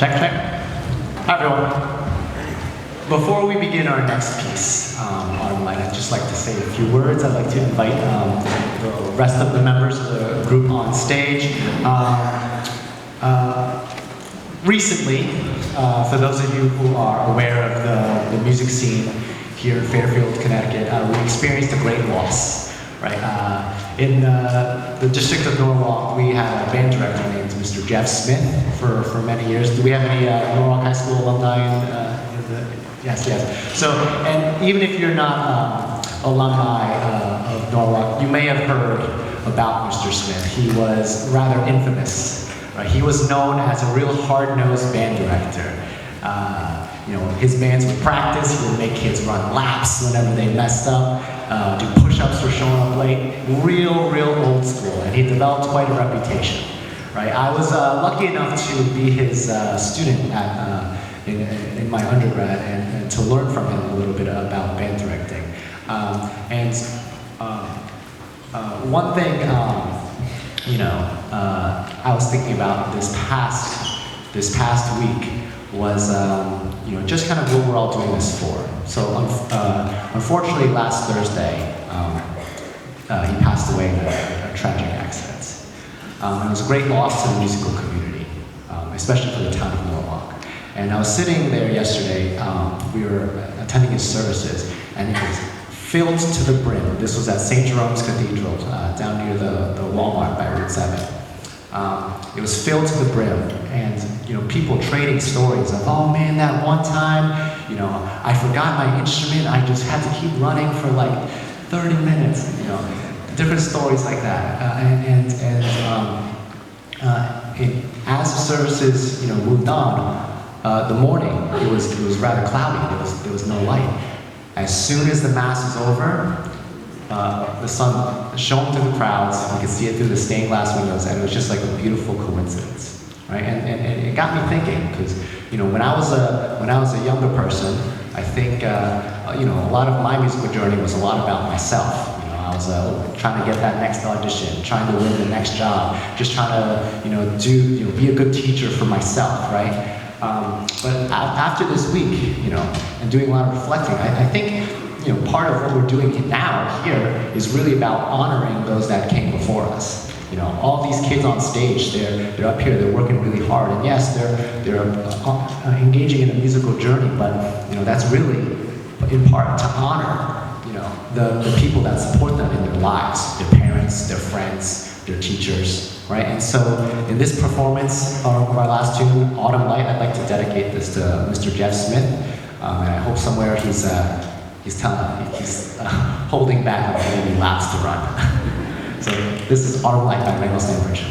Check, check. Hi, everyone. Before we begin our next piece, Autumn Light, I'd just like to say a few words. I'd like to invite the rest of the members of the group on stage. Recently, for those of you who are aware of the music scene here in Fairfield, Connecticut, we experienced a great loss. Right? In the District of Norwalk, we had a band director named Mr. Jeff Smith for many years. Do we have any Norwalk High School alumni? Yes, yes. So, and even if you're not alumni of Norwalk, you may have heard about Mr. Smith. He was rather infamous. Right? He was known as a real hard-nosed band director. You know, his bands would practice, he would make kids run laps whenever they messed up, do push-ups for showing up late. Real old school, and he developed quite a reputation. Right? I was lucky enough to be his student at, in my undergrad and to learn from him a little bit about band directing. One thing, you know, I was thinking about this past week was, you know, just kind of what we're all doing this for. So, unfortunately, last Thursday, he passed away in a tragic accident. It was a great loss to the musical community, especially for the town of Norwalk. And I was sitting there yesterday, we were attending his services, and it was filled to the brim. This was at St. Jerome's Cathedral, down near the Walmart by Route 7. It was filled to the brim, and you know, people trading stories of, oh man, that one time, you know, I forgot my instrument, I just had to keep running for like 30 minutes, you know, different stories like that. As the services, you know, moved on, the morning, it was rather cloudy, there was no light. As soon as the mass was over, the sun shone through the crowds, you could see it through the stained glass windows, and it was just like a beautiful coincidence, right? And it got me thinking, because you know, when I was a younger person, I think you know, a lot of my musical journey was a lot about myself. You know, I was trying to get that next audition, trying to win the next job, just trying to be a good teacher for myself, right? But after this week, you know, and doing a lot of reflecting, I think, you know, part of what we're doing now here is really about honoring those that came before us. You know, all these kids on stage, they're up here, they're working really hard, and yes, they're engaging in a musical journey, but you know, that's really in part to honor, you know, the people that support them in their lives, their parents, their friends, their teachers, right? And so in this performance of our last tune, Autumn Light, I'd like to dedicate this to Mr. Jeff Smith, and I hope somewhere he's holding back on maybe laps to run. So this is Autumn Light by Ringo Stanbridge.